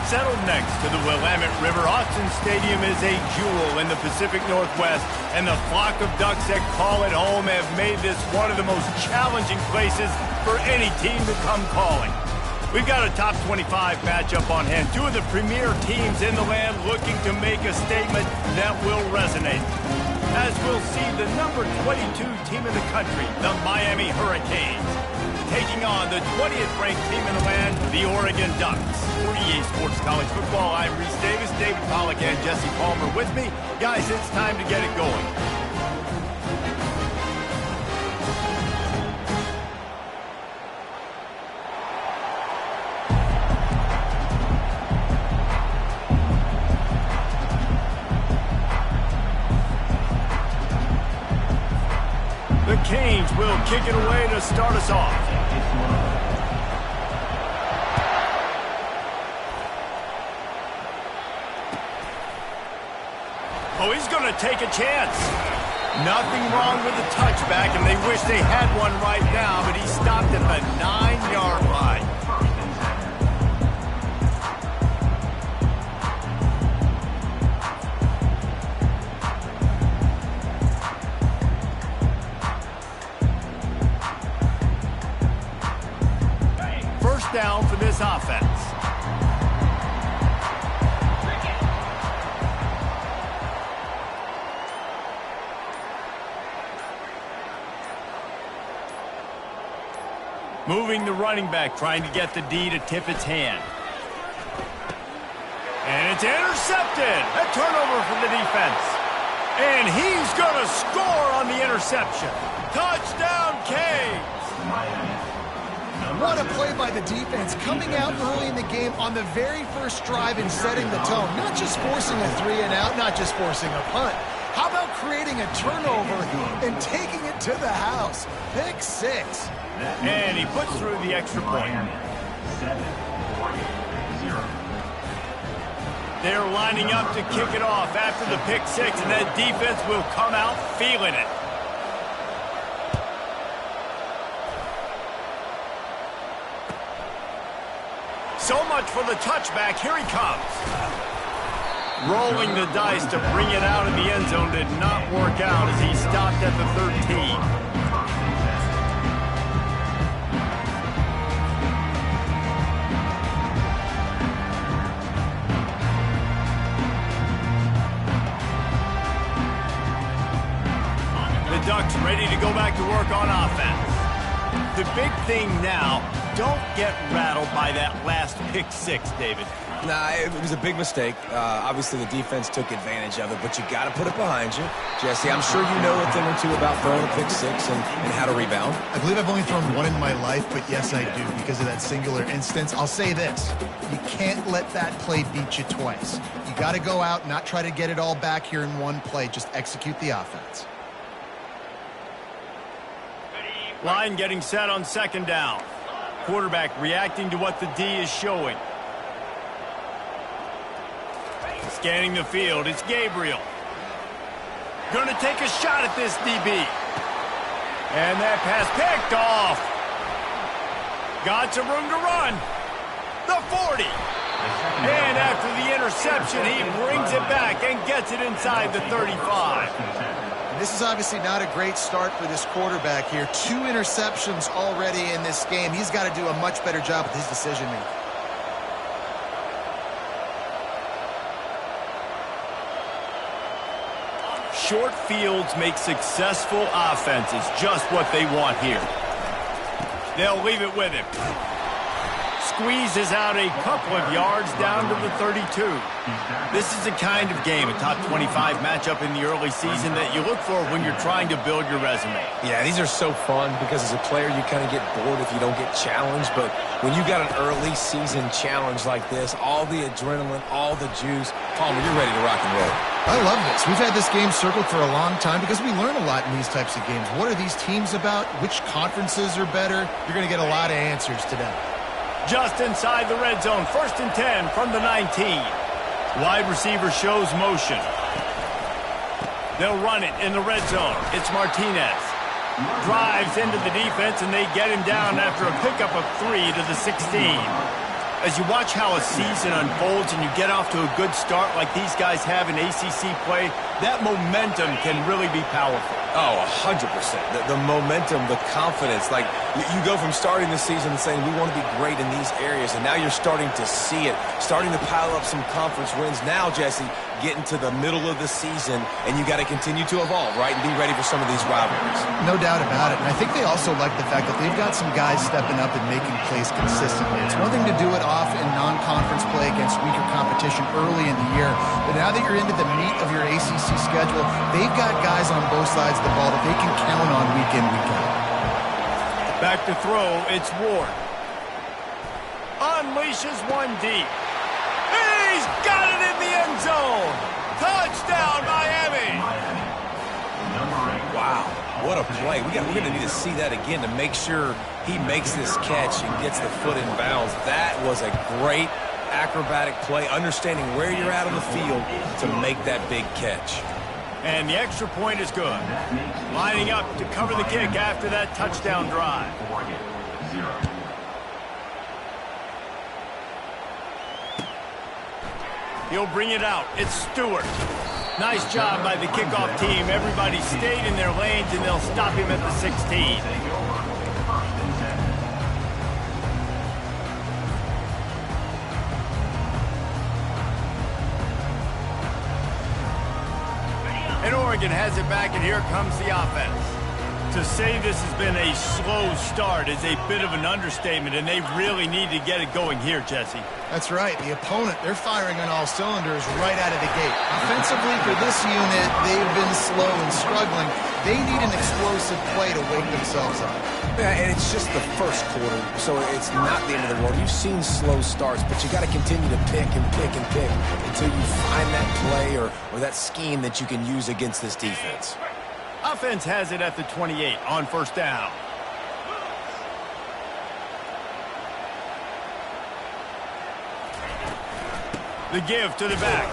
Settled next to the Willamette River, Austin Stadium is a jewel in the Pacific Northwest, and the flock of Ducks that call it home have made this one of the most challenging places for any team to come calling. We've got a top 25 matchup on hand. Two of the premier teams in the land looking to make a statement that will resonate. As we'll see the number 22 team in the country, the Miami Hurricanes, taking on the 20th ranked team in the land, the Oregon Ducks. For EA Sports College Football, I'm Reese Davis, David Pollack, and Jesse Palmer with me. Guys, it's time to get it going. The Canes will kick it away to start us off. Oh, he's going to take a chance. Nothing wrong with the touchback, and they wish they had one right now, but he stopped at the 9-yard line. First down for this offense. Moving the running back, trying to get the D to tip its hand. And it's intercepted. A turnover for the defense. And he's going to score on the interception. Touchdown, Canes! What a play by the defense, coming out early in the game on the very first drive and setting the tone. Not just forcing a 3-and-out, not just forcing a punt. How about creating a turnover and taking it to the house? Pick 6. And he puts through the extra point. They're lining up to kick it off after the pick 6, and that defense will come out feeling it. So much for the touchback. Here he comes. Rolling the dice to bring it out of the end zone did not work out as he stopped at the 13. Ducks ready to go back to work on offense. The big thing now, don't get rattled by that last pick 6, David. Nah, it was a big mistake. Obviously, the defense took advantage of it, but you got to put it behind you. Jesse, I'm sure you know a thing or two about throwing a pick 6 and how to rebound. I believe I've only thrown one in my life, but yes, I do, because of that singular instance. I'll say this. You can't let that play beat you twice. You got to go out, not try to get it all back here in one play. Just execute the offense. Line getting set on second down. Quarterback reacting to what the D is showing. Scanning the field, it's Gabriel. Gonna take a shot at this DB. And that pass picked off. Got some room to run. The 40. And after the interception, he brings it back and gets it inside the 35. This is obviously not a great start for this quarterback here. 2 interceptions already in this game. He's got to do a much better job with his decision-making. Short fields make successful offenses just what they want here. They'll leave it with him. Squeezes out a couple of yards down to the 32. This is the kind of game, a top 25 matchup in the early season that you look for when you're trying to build your resume. Yeah, these are so fun because as a player you kind of get bored if you don't get challenged, but when you got an early season challenge like this, all the adrenaline, all the juice, Palmer, you're ready to rock and roll. I love this. We've had this game circled for a long time because we learn a lot in these types of games. What are these teams about? Which conferences are better? You're going to get a lot of answers today. Just inside the red zone, 1st and 10 from the 19. Wide receiver shows motion. They'll run it in the red zone. It's Martinez. Drives into the defense, and they get him down after a pickup of 3 to the 16. As you watch how a season unfolds and you get off to a good start like these guys have in ACC play, that momentum can really be powerful. Oh, 100%. The momentum, the confidence. Like, you go from starting the season and saying, we want to be great in these areas, and now you're starting to see it, starting to pile up some conference wins. Now, Jesse, getting to the middle of the season, and you got to continue to evolve, right, and be ready for some of these rivalries. No doubt about it. And I think they also like the fact that they've got some guys stepping up and making plays consistently. It's one thing to do it off in non-conference play against weaker competition early in the year, but now that you're into the meat of your ACC schedule, they've got guys on both sides of the ball that they can count on week in, week out. Back to throw, it's Ward. Unleashes one deep. He's got it in the end zone. Touchdown, Miami. Wow, what a play. We're going to need to see that again to make sure he makes this catch and gets the foot in bounds. That was a great acrobatic play, understanding where you're at on the field to make that big catch. And the extra point is good. Lining up to cover the kick after that touchdown drive. He'll bring it out. It's Stewart. Nice job by the kickoff team. Everybody stayed in their lanes, and they'll stop him at the 16. And Oregon has it back, and here comes the offense. To say this has been a slow start is a bit of an understatement, and they really need to get it going here, Jesse. That's right. The opponent, they're firing on all cylinders right out of the gate. Offensively, for this unit, they've been slow and struggling. They need an explosive play to wake themselves up. Yeah, and it's just the first quarter, so it's not the end of the world. You've seen slow starts, but you got to continue to pick and pick and pick until you find that play or that scheme that you can use against this defense. Offense has it at the 28 on first down. The give to the back.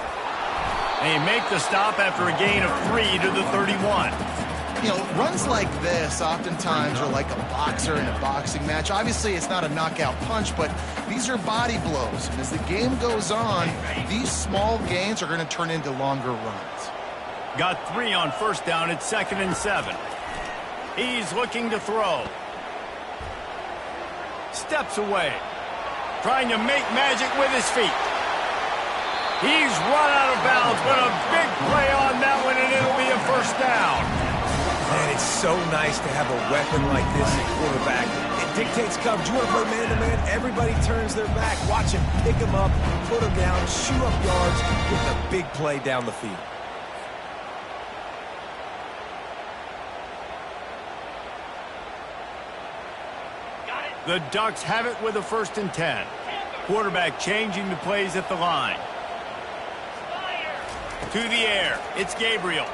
They make the stop after a gain of 3 to the 31. You know, runs like this oftentimes are like a boxer in a boxing match. Obviously, it's not a knockout punch, but these are body blows. And as the game goes on, these small gains are going to turn into longer runs. Got 3 on first down. It's 2nd and 7. He's looking to throw. Steps away. Trying to make magic with his feet. He's run out of bounds, but a big play on that one, and it'll be a first down. Man, it's so nice to have a weapon like this at quarterback. It dictates coverage. You want to play man-to-man? Everybody turns their back. Watch him pick him up, put him down, shoot up yards, getting a big play down the field. The Ducks have it with a 1st and 10. Quarterback changing the plays at the line. To the air. It's Gabriel.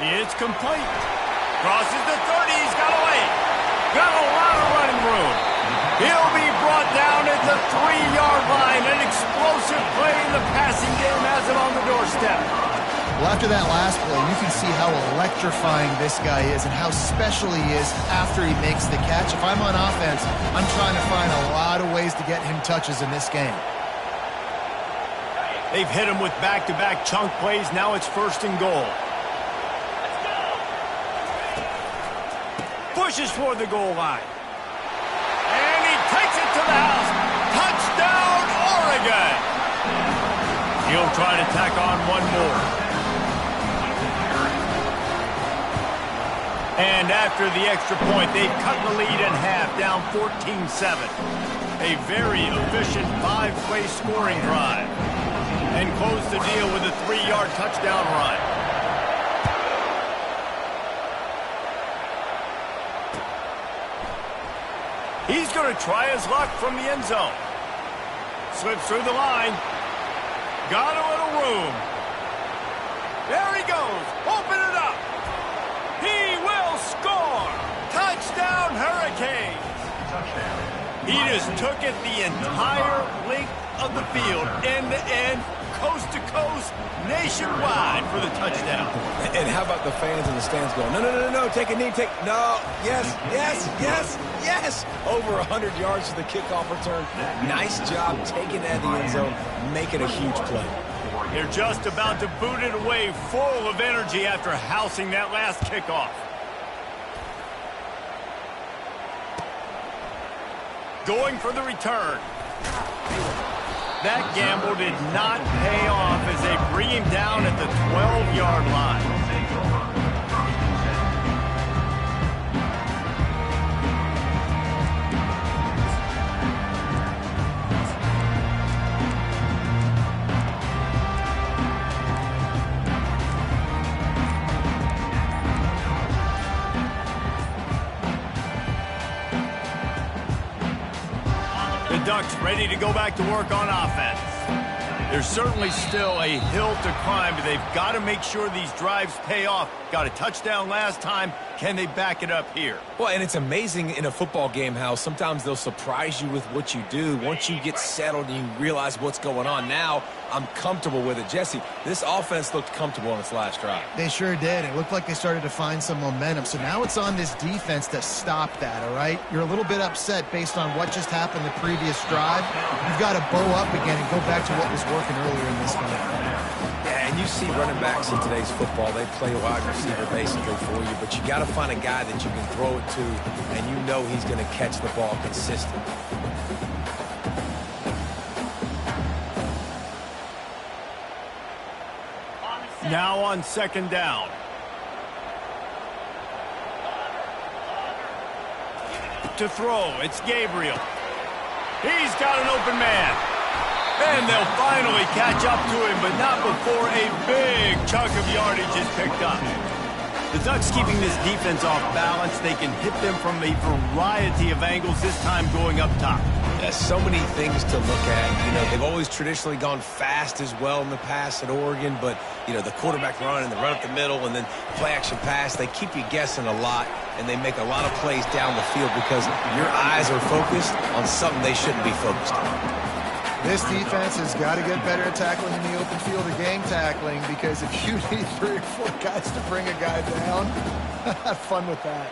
It's complete. Crosses the 30. He's got away. Got a lot of running room. He'll be brought down at the 3-yard line. An explosive play in the passing game has him on the doorstep. Well, after that last play, you can see how electrifying this guy is and how special he is after he makes the catch. If I'm on offense, I'm trying to find a lot of ways to get him touches in this game. They've hit him with back-to-back chunk plays. Now it's 1st and goal. Pushes toward the goal line. And he takes it to the house. Touchdown, Oregon! He'll try to tack on one more. And after the extra point, they've cut the lead in half, down 14-7. A very efficient 5-play scoring drive. And close the deal with a 3-yard touchdown run. He's going to try his luck from the end zone. Slips through the line. Got a little room. There he goes. Open it up. He will score. Touchdown, Hurricanes. He just took it the entire length of the field, end to end, coast to coast, nationwide for the touchdown. And how about the fans in the stands going, no, no, no, no, take a knee, no, yes, yes, yes, yes. Over 100 yards to the kickoff return. Nice job taking it out of the end zone, making a huge play. They're just about to boot it away, full of energy after housing that last kickoff. Going for the return. That gamble did not pay off as they bring him down at the 12-yard line. Ducks ready to go back to work on offense. There's certainly still a hill to climb, but they've got to make sure these drives pay off. Got a touchdown last time. Can they back it up here? Well, and it's amazing in a football game how sometimes they'll surprise you with what you do. Once you get settled and you realize what's going on, now I'm comfortable with it. Jesse, this offense looked comfortable on its last drive. They sure did. It looked like they started to find some momentum. So now it's on this defense to stop that, all right? You're a little bit upset based on what just happened the previous drive. You've got to bow up again and go back to what was working earlier in this game. Yeah, and you see running backs in today's football, they play wide receiver basically for you, but you got to find a guy that you can throw it to, and you know he's going to catch the ball consistently. Now on second down. To throw, it's Gabriel. He's got an open man. And they'll finally catch up to him, but not before a big chunk of yardage is picked up. The Ducks keeping this defense off balance. They can hit them from a variety of angles, this time going up top. There's so many things to look at. You know, they've always traditionally gone fast as well in the past at Oregon, but, you know, the quarterback run and the run up the middle and then play action pass, they keep you guessing a lot, and they make a lot of plays down the field because your eyes are focused on something they shouldn't be focused on. This defense has got to get better at tackling in the open field or gang tackling, because if you need 3 or 4 guys to bring a guy down, have fun with that.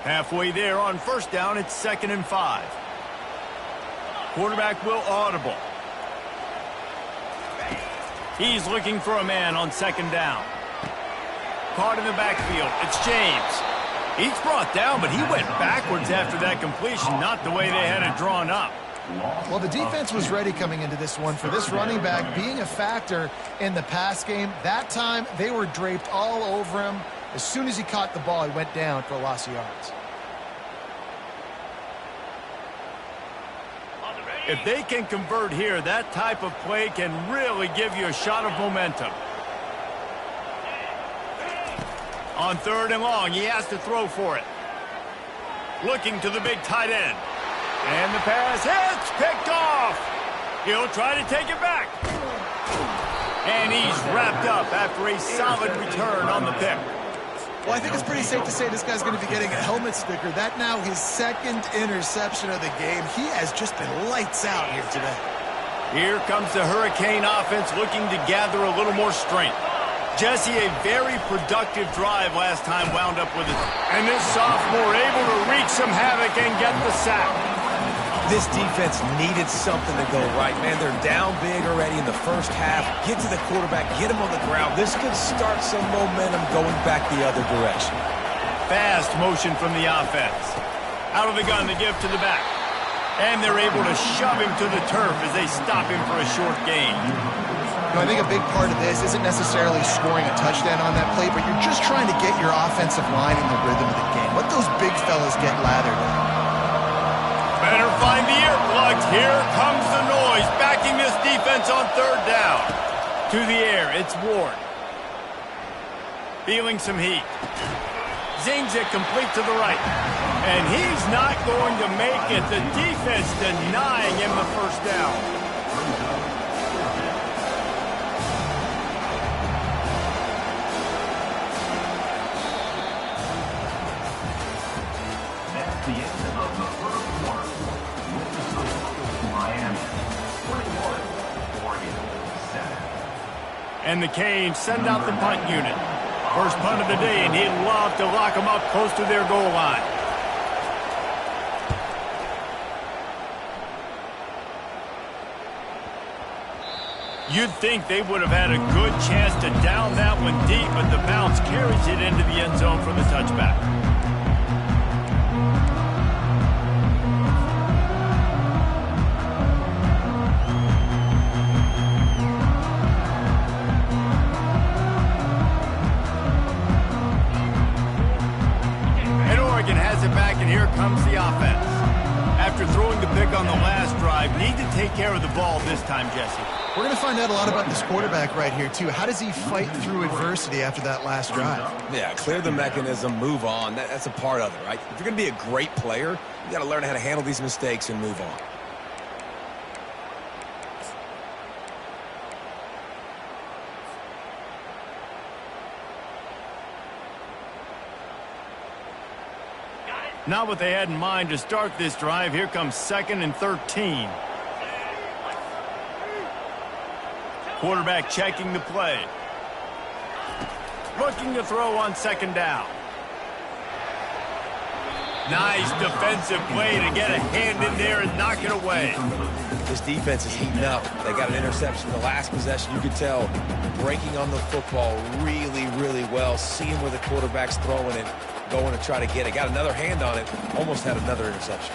Halfway there on first down, it's 2nd and 5. Quarterback will audible. He's looking for a man on 2nd down. Caught in the backfield. It's James. He's brought down, but he went backwards after that completion, not the way they had it drawn up. Well, the defense was ready coming into this one for this running back being a factor in the pass game. That time, they were draped all over him. As soon as he caught the ball, he went down for a loss of yards. If they can convert here, that type of play can really give you a shot of momentum. On 3rd and long, he has to throw for it. Looking to the big tight end. And the pass hits, picked off. He'll try to take it back. And he's wrapped up after a solid return on the pick. Well, I think it's pretty safe to say this guy's going to be getting a helmet sticker. That now his 2nd interception of the game. He has just been lights out here today. Here comes the Hurricane offense looking to gather a little more strength. Jesse, a very productive drive last time wound up with it. And this sophomore able to wreak some havoc and get the sack. This defense needed something to go right, man. They're down big already in the first half. Get to the quarterback, get him on the ground. This could start some momentum going back the other direction. Fast motion from the offense. Out of the gun to give to the back. And they're able to shove him to the turf as they stop him for a short gain. I think a big part of this isn't necessarily scoring a touchdown on that play, but you're just trying to get your offensive line in the rhythm of the game. Let those big fellas get lathered in. Better find the earplugs. Here comes the noise, backing this defense on 3rd down. To the air, it's Ward. Feeling some heat. Zings it complete to the right. And he's not going to make it. The defense denying him the first down. And the Canes send out the punt unit. First punt of the day, and he'd love to lock them up close to their goal line. You'd think they would have had a good chance to down that one deep, but the bounce carries it into the end zone for the touchback. And Oregon has it back, and here comes the offense. After throwing the pick on the last drive, need to take care of the ball this time, Jesse. We're going to find out a lot about this quarterback right here, too. How does he fight through adversity after that last drive? Yeah, clear the mechanism, move on. That's a part of it, right? If you're going to be a great player, you got to learn how to handle these mistakes and move on. Not what they had in mind to start this drive. Here comes 2nd and 13. Quarterback checking the play. Looking to throw on 2nd down. Nice defensive play to get a hand in there and knock it away. This defense is heating up. They got an interception the last possession. You could tell breaking on the football really, really well. Seeing where the quarterback's throwing it, going to try to get it. Got another hand on it. Almost had another interception.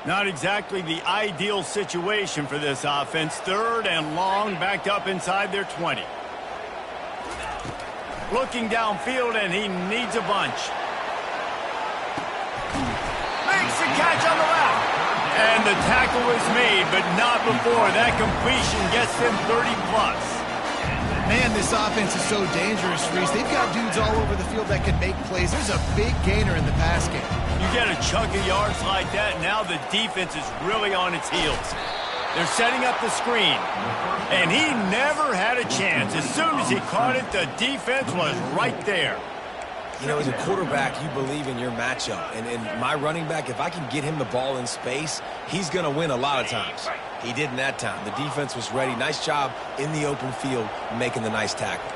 Not exactly the ideal situation for this offense. 3rd and long, backed up inside their 20. Looking downfield, and he needs a bunch. Makes the catch on the left. And the tackle is made, but not before. That completion gets them 30+. Man, this offense is so dangerous, Reese. They've got dudes all over the field that can make plays. There's a big gainer in the pass game. You get a chunk of yards like that, now the defense is really on its heels. They're setting up the screen, and he never had a chance. As soon as he caught it, the defense was right there. You know, as a quarterback, you believe in your matchup. And my running back, if I can get him the ball in space, he's going to win a lot of times. He did in that time. The defense was ready. Nice job in the open field making the nice tackle.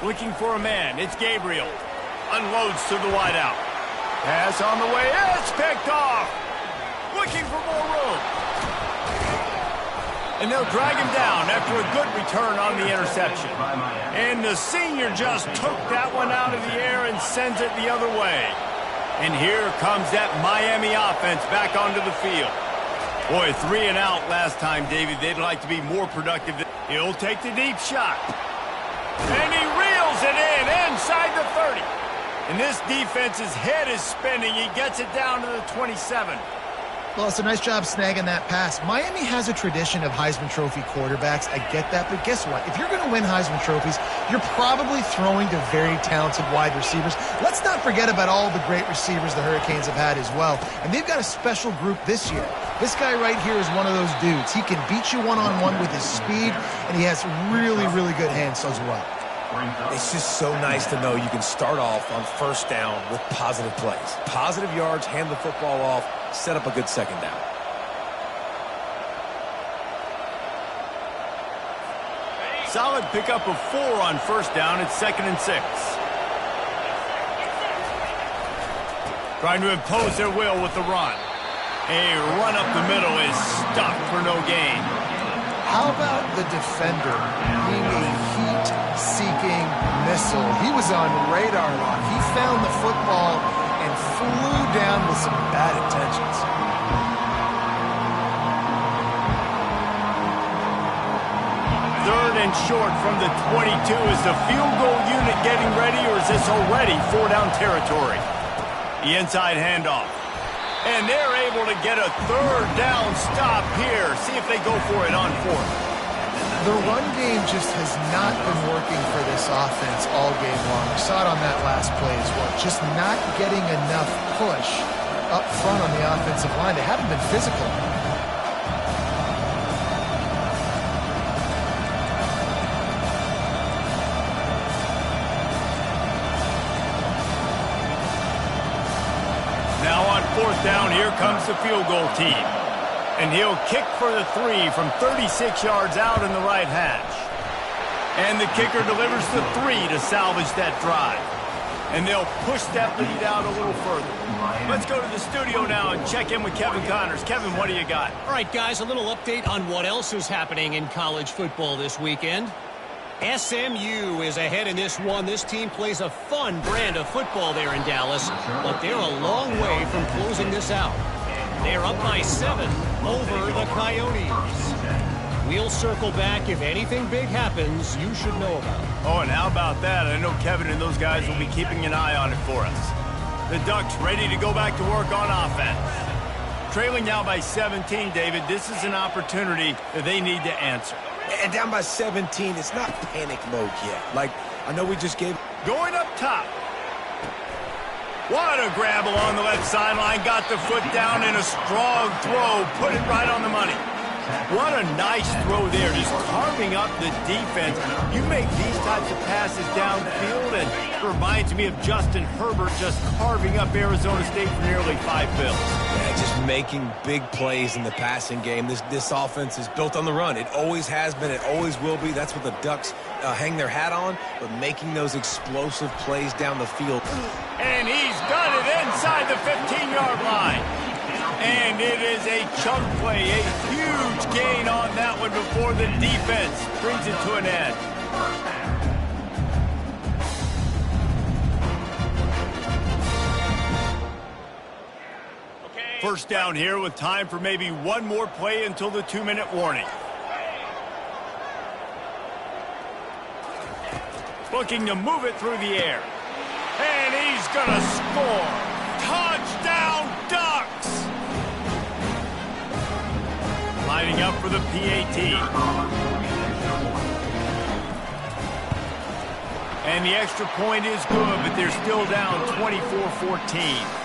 Looking for a man. It's Gabriel. Unloads to the wideout. Pass on the way. It's picked off. Looking for more room. And they'll drag him down after a good return on the interception. And the senior just took that one out of the air and sends it the other way. And here comes that Miami offense back onto the field. Boy, 3 and out last time, David. They'd like to be more productive. He'll take the deep shot. And he reels it in inside the 30. And this defense's head is spinning. He gets it down to the 27. Well, it's a nice job snagging that pass. Miami has a tradition of Heisman Trophy quarterbacks. I get that, but guess what? If you're going to win Heisman Trophies, you're probably throwing to very talented wide receivers. Let's not forget about all the great receivers the Hurricanes have had as well. And they've got a special group this year. This guy right here is one of those dudes. He can beat you one-on-one with his speed, and he has really, really good hands as well. It's just so nice to know you can start off on 1st down with positive plays. Positive yards, hand the football off, set up a good 2nd down. Solid pickup of 4 on 1st down. It's 2nd and 6. Trying to impose their will with the run. A run up the middle is stopped for no gain. How about the defender being a heat-seeking missile? He was on radar lock. He found the football and flew down with some bad intentions. Third and short from the 22. Is the field goal unit getting ready, or is this already 4-down territory? The inside handoff. And they're able to get a 3rd down stop here. See if they go for it on 4th. The run game just has not been working for this offense all game long. We saw it on that last play as well. Just not getting enough push up front on the offensive line. They haven't been physical. down, here comes the field goal team. And he'll kick for the 3 from 36 yards out in the right hash. And the kicker delivers the 3 to salvage that drive. And they'll push that lead out a little further. Let's go to the studio now and check in with Kevin Connors. Kevin, what do you got? All right, guys, a little update on what else is happening in college football this weekend. SMU is ahead in this one. This team plays a fun brand of football there in Dallas, but they're a long way from closing this out. They're up by 7 over the Coyotes. We'll circle back. If anything big happens, you should know about it. Oh, and how about that? I know Kevin and those guys will be keeping an eye on it for us. The Ducks ready to go back to work on offense. Trailing now by 17, David. This is an opportunity that they need to answer. And down by 17, it's not panic mode yet. Like, I know we just gave... Going up top. What a grab along the left sideline. Got the foot down in a strong throw. Put it right on the money. What a nice throw there, just carving up the defense. You make these types of passes downfield, and it reminds me of Justin Herbert just carving up Arizona State for nearly 5 bills. Yeah, just making big plays in the passing game. This offense is built on the run. It always has been. It always will be. That's what the Ducks hang their hat on, but making those explosive plays down the field. And he's got it inside the 15-yard line. And it is a chunk play, a huge gain on that one before the defense brings it to an end. First down here with time for maybe one more play until the 2-minute warning. Looking to move it through the air. And he's going to score. Touchdown, Ducks! Lining up for the PAT. And the extra point is good, but they're still down 24-14.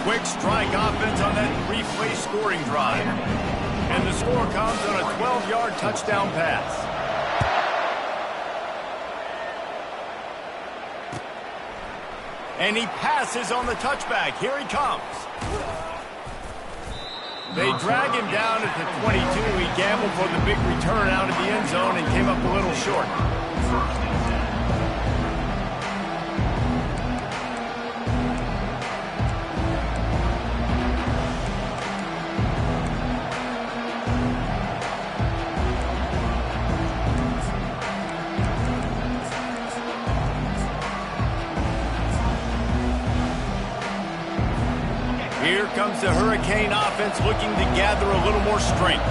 Quick strike offense on that 3-play scoring drive. And the score comes on a 12-yard touchdown pass. And he passes on the touchback. Here he comes. They drag him down at the 22. He gambled for the big return out of the end zone and came up a little short. Here comes the Hurricane offense looking to gather a little more strength.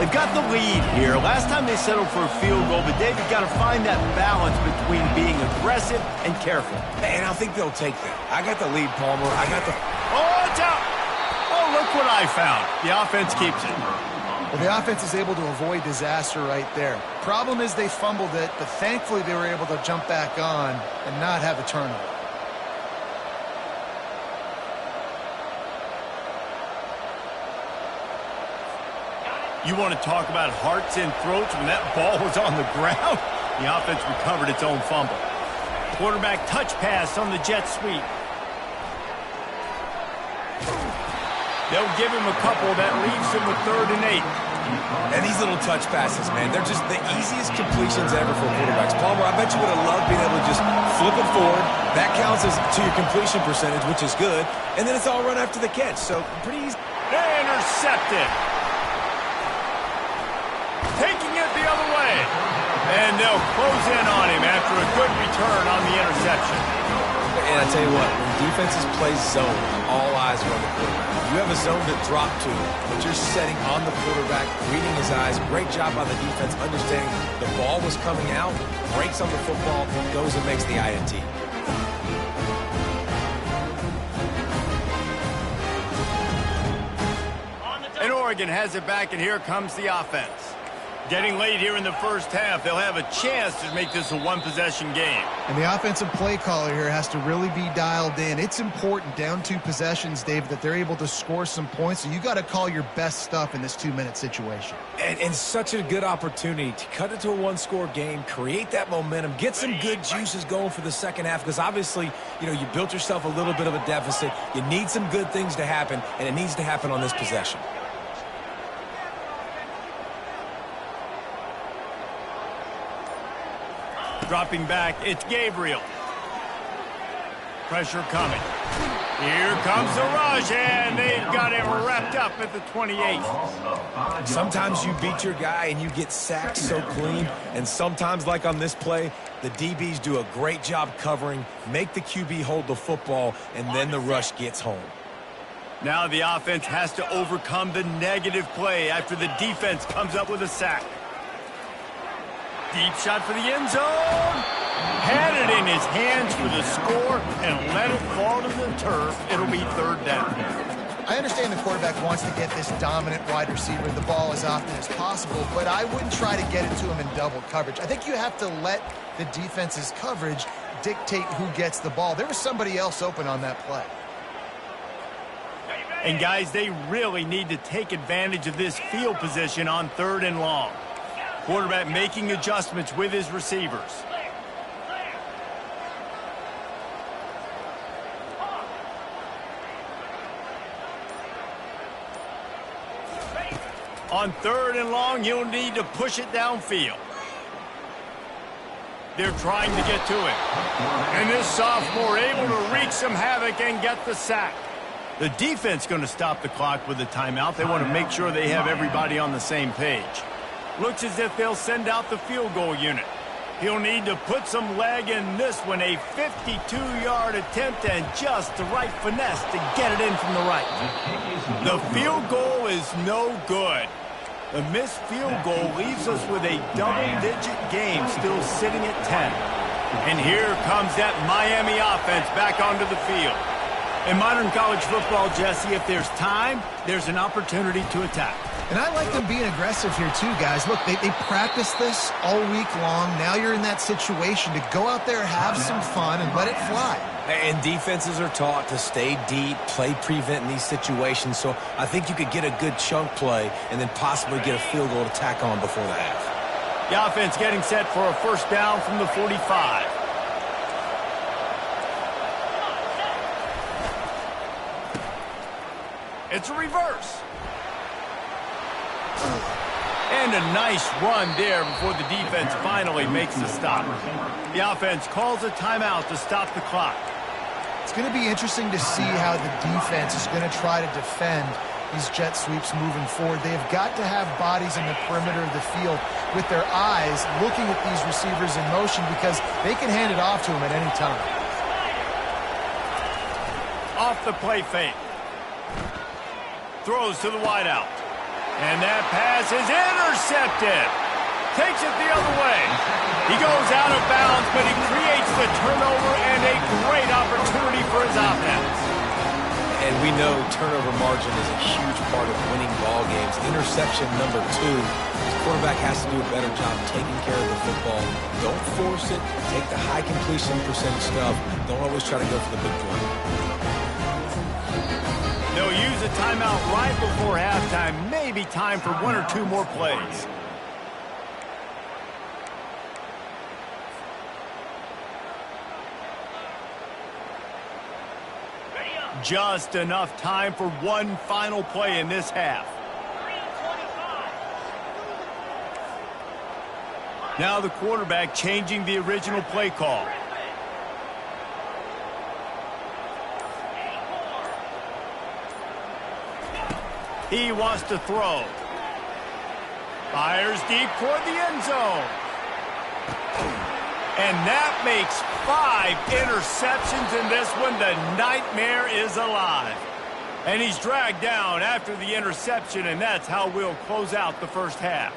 They've got the lead here. Last time they settled for a field goal, but Dave, you've got to find that balance between being aggressive and careful. And I think they'll take that. I got the lead, Palmer. I got the... Oh, it's out! Oh, look what I found. The offense keeps it. Well, the offense is able to avoid disaster right there. Problem is they fumbled it, but thankfully they were able to jump back on and not have a turnover. You want to talk about hearts and throats when that ball was on the ground? The offense recovered its own fumble. Quarterback touch pass on the jet sweep. They'll give him a couple. That leaves him with 3rd and 8. And these little touch passes, man, they're just the easiest completions ever for quarterbacks. Palmer, I bet you would have loved being able to just flip it forward. That counts as to your completion percentage, which is good. And then it's all run after the catch. So pretty easy. Intercepted. Taking it the other way. And they'll close in on him after a good return on the interception. And I tell you what, when defenses play zone, all eyes are on the quarterback. You have a zone to drop to, but you're setting on the quarterback, reading his eyes. Great job by the defense, understanding the ball was coming out, breaks on the football, goes and makes the INT. And Oregon has it back, and here comes the offense. Getting late here in the first half, they'll have a chance to make this a one-possession game. And the offensive play caller here has to really be dialed in. It's important, down 2 possessions, Dave, that they're able to score some points. So you got to call your best stuff in this 2-minute situation. And such a good opportunity to cut it to a one-score game, create that momentum, get some good juices going for the second half, because obviously, you built yourself a little bit of a deficit. You need some good things to happen, and it needs to happen on this possession. Dropping back, it's Gabriel. Pressure coming. Here comes the rush, and they've got him wrapped up at the 28. Sometimes you beat your guy and you get sacked so clean, and sometimes, like on this play, the DBs do a great job covering, make the QB hold the football, and then the rush gets home. Now the offense has to overcome the negative play after the defense comes up with a sack. Deep shot for the end zone. Had it in his hands for the score and let it fall to the turf. It'll be 3rd down. I understand the quarterback wants to get this dominant wide receiver the ball as often as possible, but I wouldn't try to get it to him in double coverage. I think you have to let the defense's coverage dictate who gets the ball. There was somebody else open on that play. And guys, they really need to take advantage of this field position on 3rd and long. Quarterback making adjustments with his receivers. On 3rd and long, you'll need to push it downfield. They're trying to get to it. And this sophomore able to wreak some havoc and get the sack. The defense going to stop the clock with a timeout. They want to make sure they have everybody on the same page. Looks as if they'll send out the field goal unit. He'll need to put some leg in this one. A 52-yard attempt and just the right finesse to get it in from the right. The field goal is no good. The missed field goal leaves us with a double-digit game still sitting at 10. And here comes that Miami offense back onto the field. In modern college football, Jesse, if there's time, there's an opportunity to attack. And I like them being aggressive here too, guys. Look, they practiced this all week long. Now you're in that situation to go out there, have some fun, and let it fly. And defenses are taught to stay deep, play prevent in these situations. So I think you could get a good chunk play and then possibly get a field goal to tack on before the half. The offense getting set for a 1st down from the 45. It's a reverse. And a nice run there before the defense finally makes the stop. The offense calls a timeout to stop the clock. It's going to be interesting to see how the defense is going to try to defend these jet sweeps moving forward. They have got to have bodies in the perimeter of the field with their eyes looking at these receivers in motion because they can hand it off to them at any time. Off the play fake. Throws to the wideout. And that pass is intercepted. Takes it the other way. He goes out of bounds, but he creates the turnover and a great opportunity for his offense. And we know turnover margin is a huge part of winning ball games. Interception number 2. His quarterback has to do a better job taking care of the football. Don't force it. Take the high completion percentage stuff. Don't always try to go for the big play. They'll use a timeout right before halftime. Maybe time for 1 or 2 more plays. Just enough time for one final play in this half. Now the quarterback changing the original play call. He wants to throw. Fires deep toward the end zone. And that makes 5 interceptions in this one. The nightmare is alive. And he's dragged down after the interception, and that's how we'll close out the first half.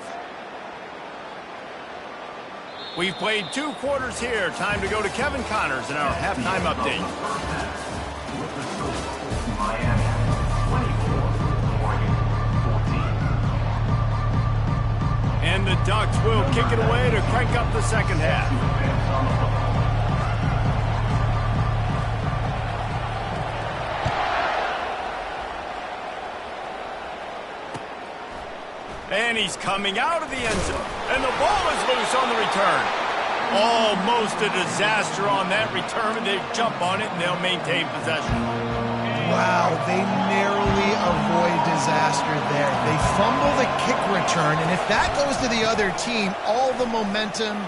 We've played 2 quarters here. Time to go to Kevin Connors in our halftime update. And the Ducks will kick it away to crank up the second half. And he's coming out of the end zone. And the ball is loose on the return. Almost a disaster on that return. They jump on it and they'll maintain possession. Wow, they narrowly avoid disaster there. They fumble the kick return, and if that goes to the other team, all the momentum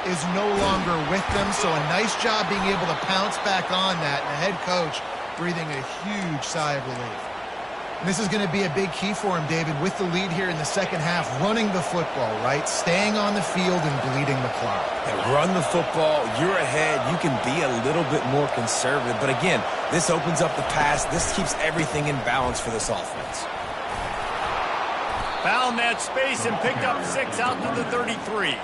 is no longer with them. So a nice job being able to pounce back on that. And the head coach breathing a huge sigh of relief. This is going to be a big key for him, David, with the lead here in the second half, running the football, right? Staying on the field and bleeding the clock. And run the football, you're ahead, you can be a little bit more conservative. But again, this opens up the pass. This keeps everything in balance for this offense. Found that space and picked up 6 out to the 33.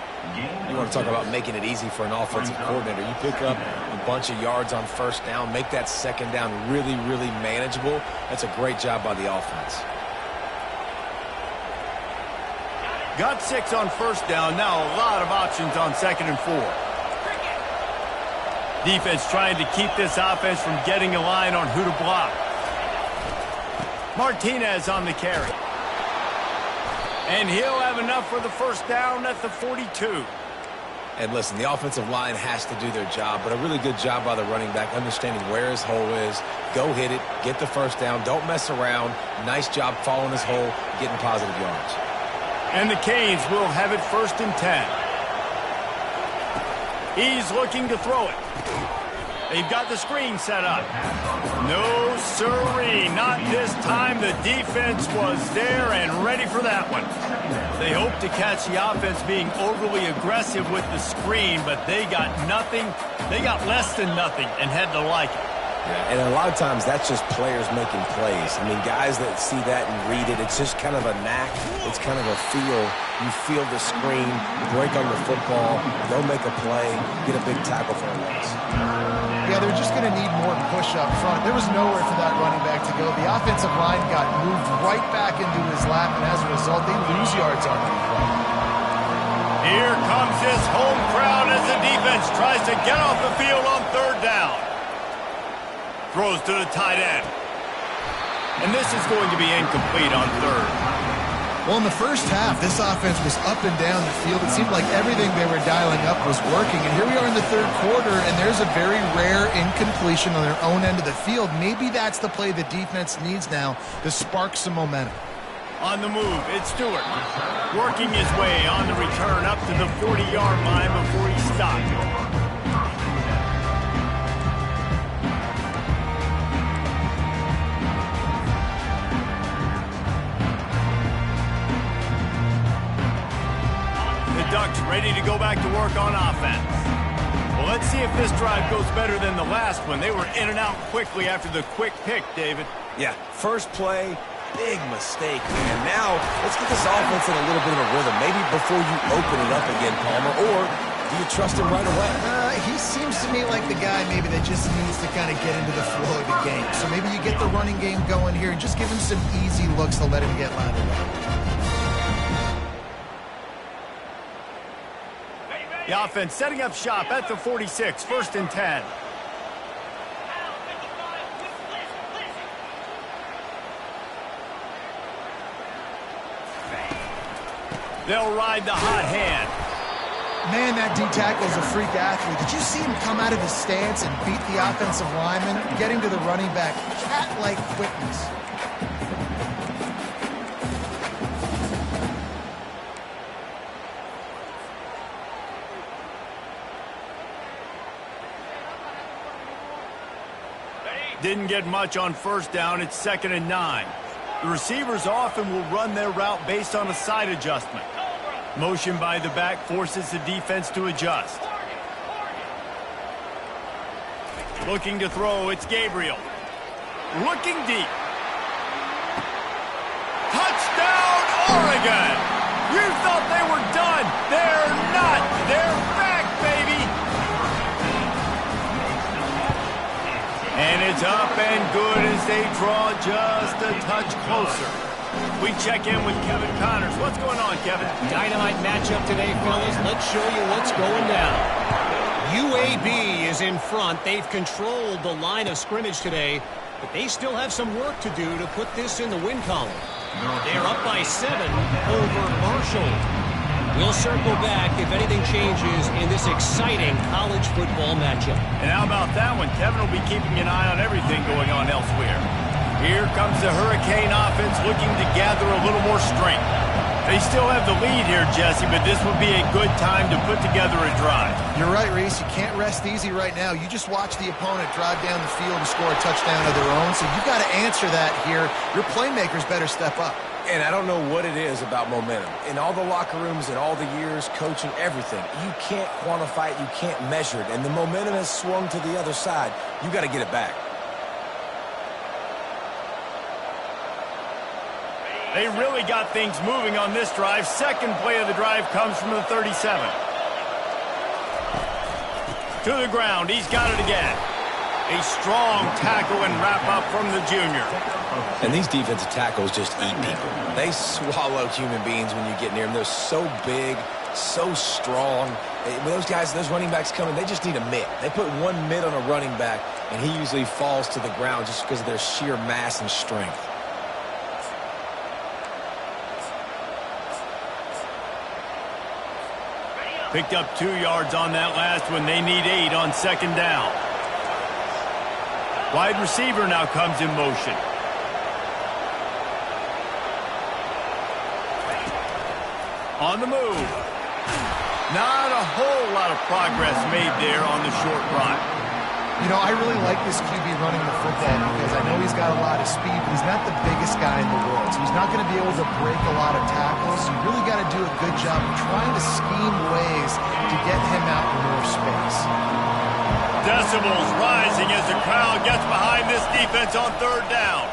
You want to talk about making it easy for an offensive coordinator. You pick up a bunch of yards on first down, make that second down really, really manageable. That's a great job by the offense. Got 6 on first down. Now a lot of options on 2nd and 4. Defense trying to keep this offense from getting a line on who to block. Martinez on the carry. And he'll have enough for the first down at the 42. And listen, the offensive line has to do their job, but a really good job by the running back, understanding where his hole is. Go hit it, get the first down, don't mess around. Nice job following his hole, getting positive yards. And the Canes will have it 1st and 10. He's looking to throw it. They've got the screen set up. No siree, not this time. The defense was there and ready for that one. They hope to catch the offense being overly aggressive with the screen, but they got nothing. They got less than nothing and had to like it. Yeah, and a lot of times that's just players making plays. I mean, guys that see that and read it, it's just kind of a knack. It's kind of a feel. You feel the screen, break on the football, go make a play, get a big tackle for a loss. Yeah, they're just going to need more push up front. There was nowhere for that running back to go. The offensive line got moved right back into his lap, and as a result, they lose yards on the play. Here comes this home crowd as the defense tries to get off the field on 3rd down. Throws to the tight end. And this is going to be incomplete on 3rd. Well, in the first half, this offense was up and down the field. It seemed like everything they were dialing up was working. And here we are in the 3rd quarter, and there's a very rare incompletion on their own end of the field. Maybe that's the play the defense needs now to spark some momentum. On the move, it's Stewart. Working his way on the return up to the 40-yard line before he stopped. Ducks ready to go back to work on offense. Well, let's see if this drive goes better than the last one. They were in and out quickly after the quick pick, David. Yeah, first play, big mistake, man. Now, let's get this offense in a little bit of a rhythm. Maybe before you open it up again, Palmer, or do you trust him right away? He seems to me like the guy maybe that just needs to kind of get into the flow of the game. So maybe you get the running game going here and just give him some easy looks to let him get lateral. The offense setting up shop at the 46, 1st and 10. They'll ride the hot hand. Man, that D-tackle is a freak athlete. Did you see him come out of his stance and beat the offensive lineman, getting to the running back? Cat-like quickness. Didn't get much on first down. It's 2nd and 9. The receivers often will run their route based on a side adjustment. Motion by the back forces the defense to adjust. Looking to throw, it's Gabriel. Looking deep. Touchdown, Oregon! You thought they were done. They're not. They're back, baby! And it's up and good as they draw just a touch closer. We check in with Kevin Connors. What's going on, Kevin? Dynamite matchup today, fellas. Let's show you what's going down. UAB is in front. They've controlled the line of scrimmage today, but they still have some work to do to put this in the win column. They're up by 7 over Marshall. We'll circle back if anything changes in this exciting college football matchup. And how about that one? Kevin will be keeping an eye on everything going on elsewhere. Here comes the Hurricane offense looking to gather a little more strength. They still have the lead here, Jesse, but this would be a good time to put together a drive. You're right, Reese. You can't rest easy right now. You just watch the opponent drive down the field and score a touchdown of their own, so you've got to answer that here. Your playmakers better step up. And I don't know what it is about momentum. In all the locker rooms, in all the years, coaching, everything, you can't quantify it, you can't measure it. And the momentum has swung to the other side. You got to get it back. They really got things moving on this drive. Second play of the drive comes from the 37. To the ground. He's got it again. A strong tackle and wrap-up from the junior. And these defensive tackles just eat people. They swallow human beings when you get near them. They're so big, so strong. When those guys, those running backs come in, they just need a mitt. They put one mitt on a running back, and he usually falls to the ground just because of their sheer mass and strength. Picked up 2 yards on that last one. They need 8 on second down. Wide receiver now comes in motion. On the move. Not a whole lot of progress made there on the short run. You know, I really like this QB running the football because I know he's got a lot of speed, but he's not the biggest guy in the world. So he's not going to be able to break a lot of tackles. You really got to do a good job of trying to scheme ways to get him out in more space. Decibels rising as the crowd gets behind this defense on third down.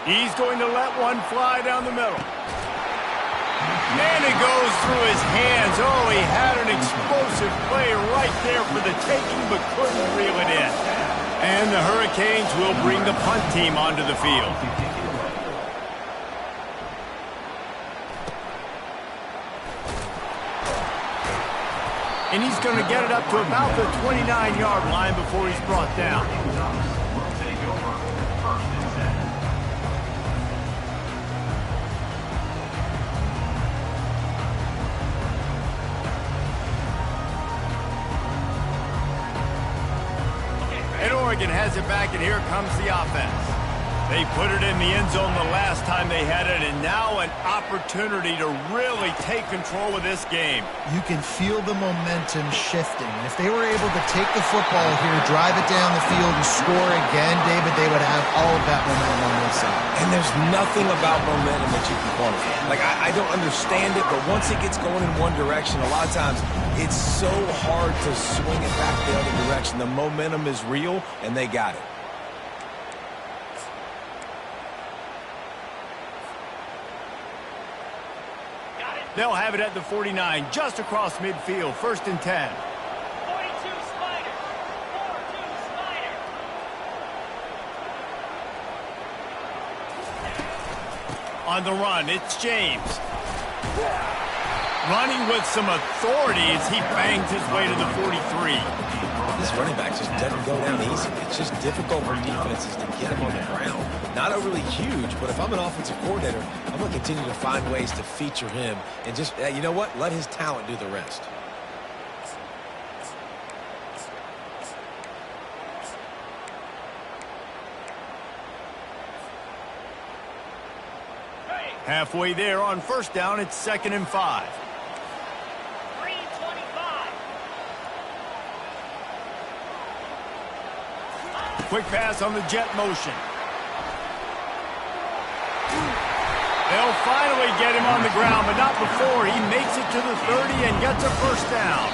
He's going to let one fly down the middle. And it goes through his hands. Oh, he had an explosive play right there for the taking, but couldn't reel it in. And the Hurricanes will bring the punt team onto the field. And he's going to get it up to about the 29-yard line before he's brought down. And Oregon has it back, and here comes the offense. They put it in the end zone the last time they had it, and now an opportunity to really take control of this game. You can feel the momentum shifting. If they were able to take the football here, drive it down the field, and score again, David, they would have all of that momentum on their side. And there's nothing about momentum that you can quantify. Like, I don't understand it, but once it gets going in one direction, a lot of times it's so hard to swing it back the other direction. The momentum is real, and they got it. They'll have it at the 49, just across midfield, 1st and 10. 42 Spider. 42 Spider. On the run, it's James. Running with some authority as he bangs his way to the 43. This running back just doesn't go down easy. It's just difficult for defenses to get him on the ground. Not overly huge, but if I'm an offensive coordinator, I'm going to continue to find ways to feature him and just, you know what, let his talent do the rest. Halfway there on 1st down, it's 2nd and 5. 325. Quick pass on the jet motion. They'll finally get him on the ground, but not before he makes it to the 30 and gets a 1st down.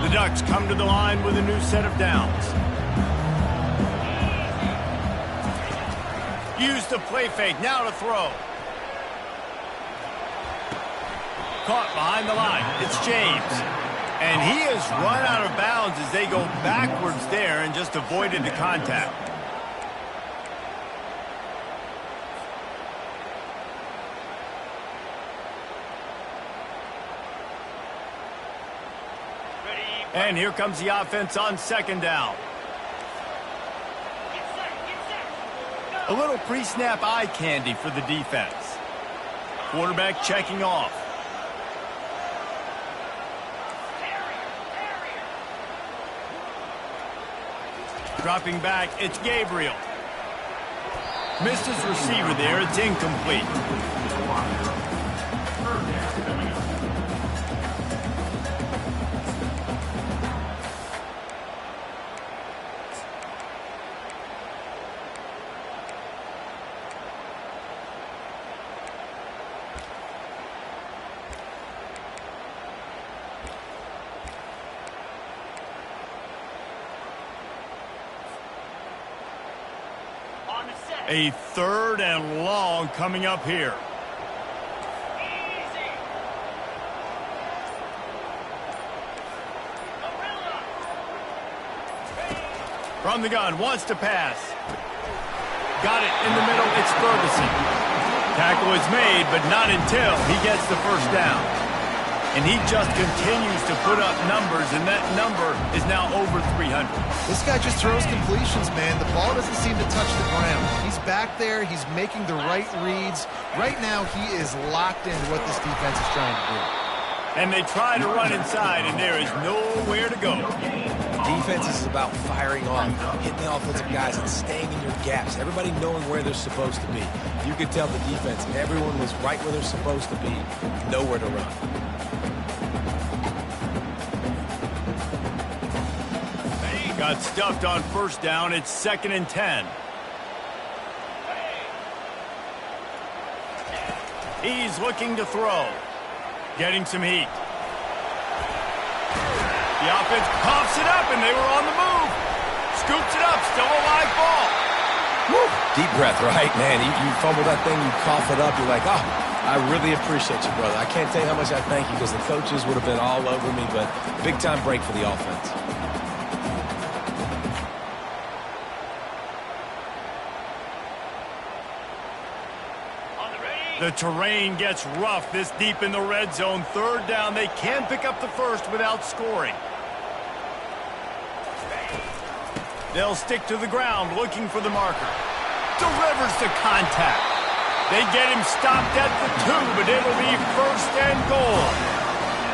The Ducks come to the line with a new set of downs. Use the play fake. Now to throw. Caught behind the line. It's James. And he has run out of bounds as they go backwards there and just avoided the contact. And here comes the offense on second down. A little pre-snap eye candy for the defense. Quarterback checking off. Dropping back, it's Gabriel. Missed his receiver there, it's incomplete. A 3rd and long coming up here. Easy. From the gun, wants to pass. Got it in the middle, it's Ferguson. Tackle is made, but not until he gets the first down. And he just continues to put up numbers, and that number is now over 300. This guy just throws completions, man. The ball doesn't seem to touch the ground. He's back there. He's making the right reads. Right now, he is locked into what this defense is trying to do. And they try to run inside, and there is nowhere to go. Defense is about firing off, hitting the offensive guys, and staying in your gaps. Everybody knowing where they're supposed to be. You could tell the defense, everyone was right where they're supposed to be. Nowhere to run. Got stuffed on first down. It's 2nd and 10. He's looking to throw. Getting some heat. The offense coughs it up, and they were on the move. Scoops it up. Still a live ball. Woo. Deep breath, right, man? You fumble that thing, you cough it up. You're like, oh, I really appreciate you, brother. I can't tell you how much I thank you because the coaches would have been all over me, but big-time break for the offense. The terrain gets rough this deep in the red zone. 3rd down. They can pick up the first without scoring. They'll stick to the ground looking for the marker. Delivers the contact. They get him stopped at the 2, but it'll be 1st and goal.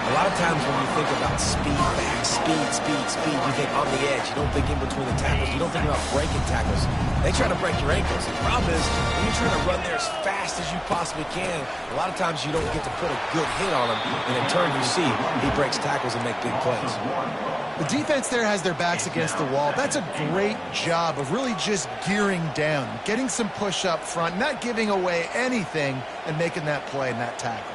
A lot of times when you think about speed back, speed, you think on the edge. You don't think in between the tackles. You don't think about breaking tackles. They try to break your ankles. The problem is when you're trying to run there as fast as you possibly can, a lot of times you don't get to put a good hit on him. And in turn, you see he breaks tackles and make big plays. The defense there has their backs against the wall. That's a great job of really just gearing down, getting some push up front, not giving away anything, and making that play and that tackle.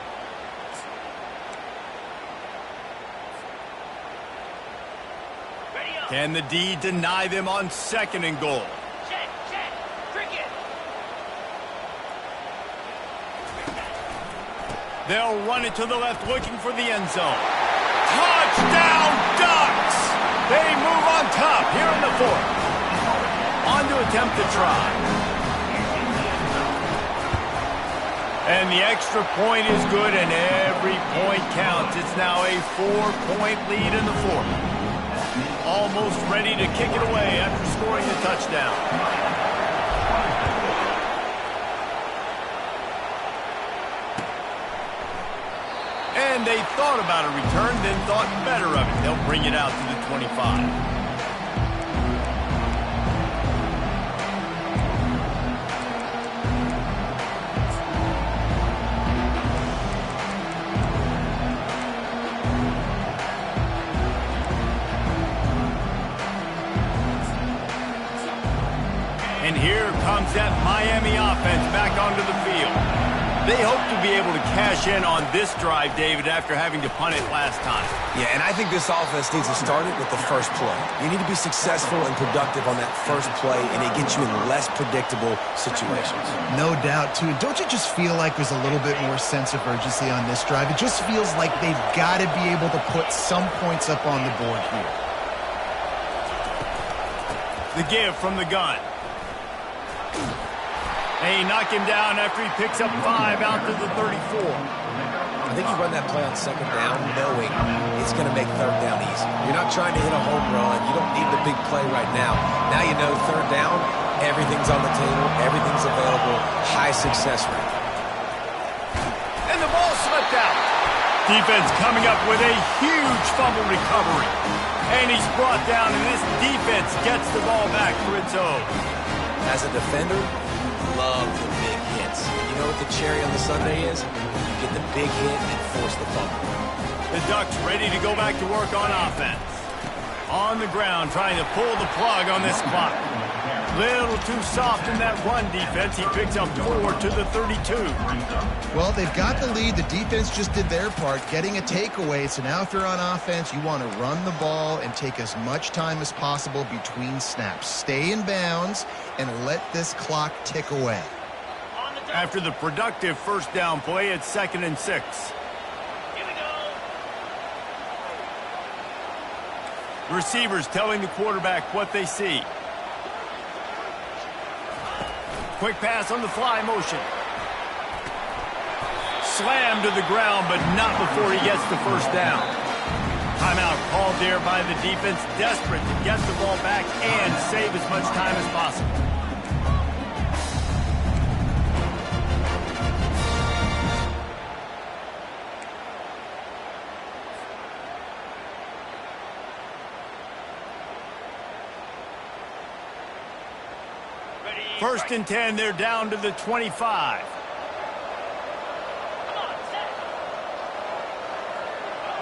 Can the D deny them on 2nd and goal? Check. Cricket. They'll run it to the left looking for the end zone. Touchdown Ducks! They move on top here in the 4th. On to attempt the try. And the extra point is good, and every point counts. It's now a 4-point lead in the 4th. Almost ready to kick it away after scoring a touchdown. And they thought about a return, then thought better of it. They'll bring it out to the 25. And here comes that Miami offense back onto the field. They hope to be able to cash in on this drive, David, after having to punt it last time. Yeah, and I think this offense needs to start it with the first play. You need to be successful and productive on that first play, and it gets you in less predictable situations. No doubt, too. Don't you just feel like there's a little bit more sense of urgency on this drive? It just feels like they've got to be able to put some points up on the board here. The give from the gun. They knock him down after he picks up 5 out to the 34. I think you run that play on second down knowing it's going to make third down easy. You're not trying to hit a home run. You don't need the big play right now. Now you know third down, everything's on the table, everything's available, high success rate. And the ball slipped out. Defense coming up with a huge fumble recovery. And he's brought down, and this defense gets the ball back for its own. As a defender, love the big hits. You know what the cherry on the sundae is? You get the big hit and force the fumble. The Ducks ready to go back to work on offense. On the ground, trying to pull the plug on this clock. Little too soft in that run defense. He picks up 4 to the 32. Well, they've got the lead. The defense just did their part, getting a takeaway. So now if you're on offense, you want to run the ball and take as much time as possible between snaps. Stay in bounds and let this clock tick away. After the productive first down play, it's 2nd and 6. Here we go. Receivers telling the quarterback what they see. Quick pass on the fly motion. Slammed to the ground, but not before he gets the first down. Timeout called there by the defense, desperate to get the ball back and save as much time as possible. First and 10, they're down to the 25.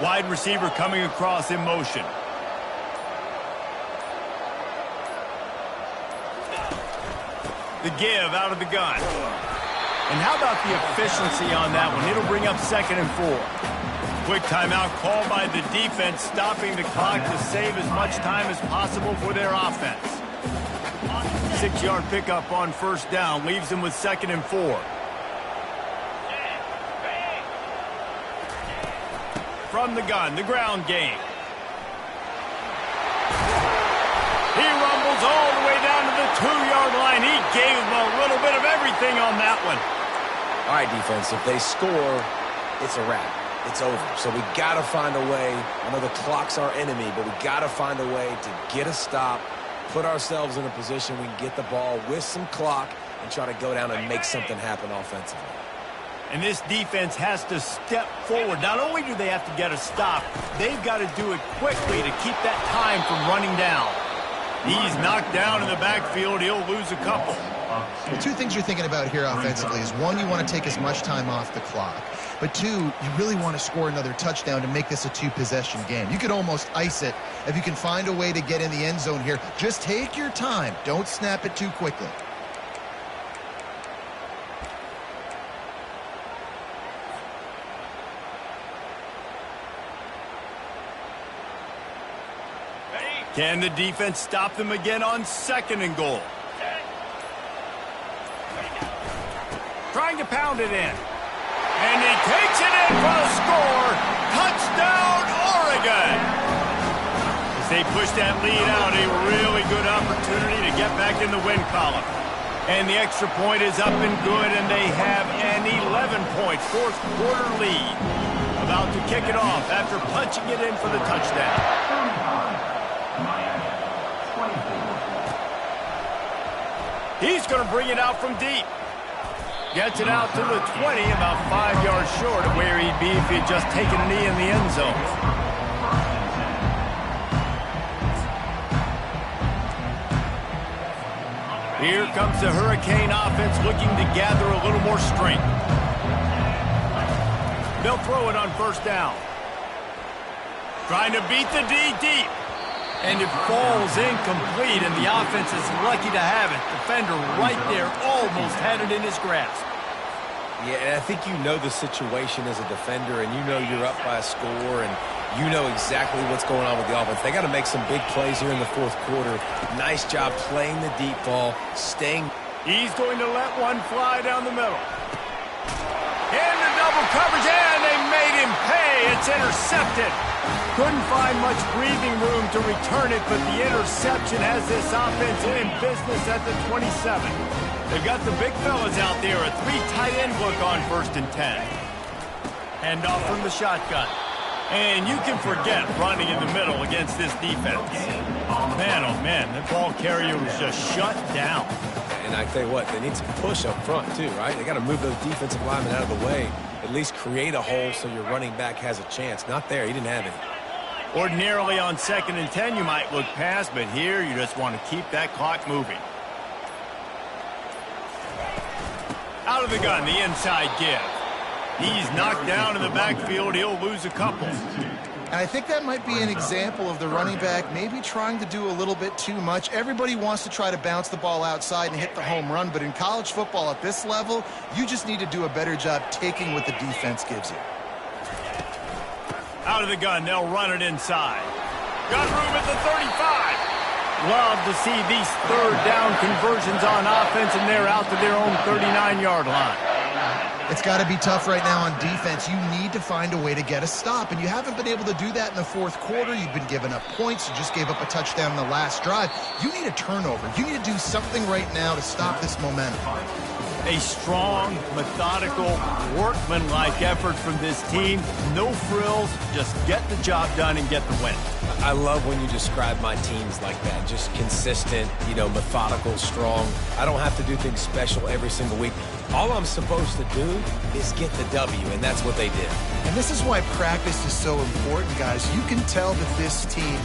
Wide receiver coming across in motion. The give out of the gun. And how about the efficiency on that one? It'll bring up 2nd and 4. Quick timeout called by the defense, stopping the clock to save as much time as possible for their offense. 6-yard pickup on first down leaves them with 2nd and 4. From the gun, the ground game. He rumbles all the way down to the 2-yard line. He gave them a little bit of everything on that one. All right, defense, if they score, it's a wrap. It's over. So we got to find a way. I know the clock's our enemy, but we got to find a way to get a stop, put ourselves in a position we can get the ball with some clock and try to go down and make something happen offensively. And this defense has to step forward. Not only do they have to get a stop, they've got to do it quickly to keep that time from running down. He's knocked down in the backfield. He'll lose a couple. The two things you're thinking about here offensively is, one, you want to take as much time off the clock. But two, you really want to score another touchdown to make this a 2-possession game. You could almost ice it if you can find a way to get in the end zone here. Just take your time. Don't snap it too quickly. Can the defense stop them again on 2nd and goal? Trying to pound it in. And he takes it in for a score. Touchdown, Oregon. As they push that lead out, a really good opportunity to get back in the win column. And the extra point is up and good, and they have an 11-point fourth-quarter lead. About to kick it off after punching it in for the touchdown. He's going to bring it out from deep. Gets it out to the 20, about 5 yards short of where he'd be if he'd just taken a knee in the end zone. Here comes the Hurricane offense looking to gather a little more strength. They'll throw it on first down. Trying to beat the D deep. And it falls incomplete, and the offense is lucky to have it. Defender right there almost had it in his grasp. Yeah, and I think you know the situation as a defender, and you know you're up by a score, and you know exactly what's going on with the offense. They got to make some big plays here in the fourth quarter. Nice job playing the deep ball, staying. He's going to let one fly down the middle. Into double coverage, and they made him pay. It's intercepted. Couldn't find much breathing room to return it, but the interception has this offense in business at the 27. They've got the big fellas out there. A 3 tight end look on 1st and 10. Hand off from the shotgun. And you can forget running in the middle against this defense. Man, oh man, the ball carrier was just shut down. And I tell you what, they need some push up front too, right? They got to move those defensive linemen out of the way. At least create a hole so your running back has a chance. Not there. He didn't have any. Ordinarily on 2nd and 10, you might look past, but here you just want to keep that clock moving. Out of the gun, the inside give. He's knocked down in the backfield. He'll lose a couple. And I think that might be an example of the running back maybe trying to do a little bit too much. Everybody wants to try to bounce the ball outside and hit the home run, but in college football at this level, you just need to do a better job taking what the defense gives you. Out of the gun, they'll run it inside. Got room at the 35. Love to see these 3rd down conversions on offense, and they're out to their own 39-yard line. It's got to be tough right now on defense. You need to find a way to get a stop, and you haven't been able to do that in the fourth quarter. You've been giving up points. You just gave up a touchdown in the last drive. You need a turnover. You need to do something right now to stop this momentum. A strong, methodical, workmanlike effort from this team. No frills, just get the job done and get the win. I love when you describe my teams like that. Just consistent, you know, methodical, strong. I don't have to do things special every single week. All I'm supposed to do is get the W, and that's what they did. And this is why practice is so important, guys. You can tell that this team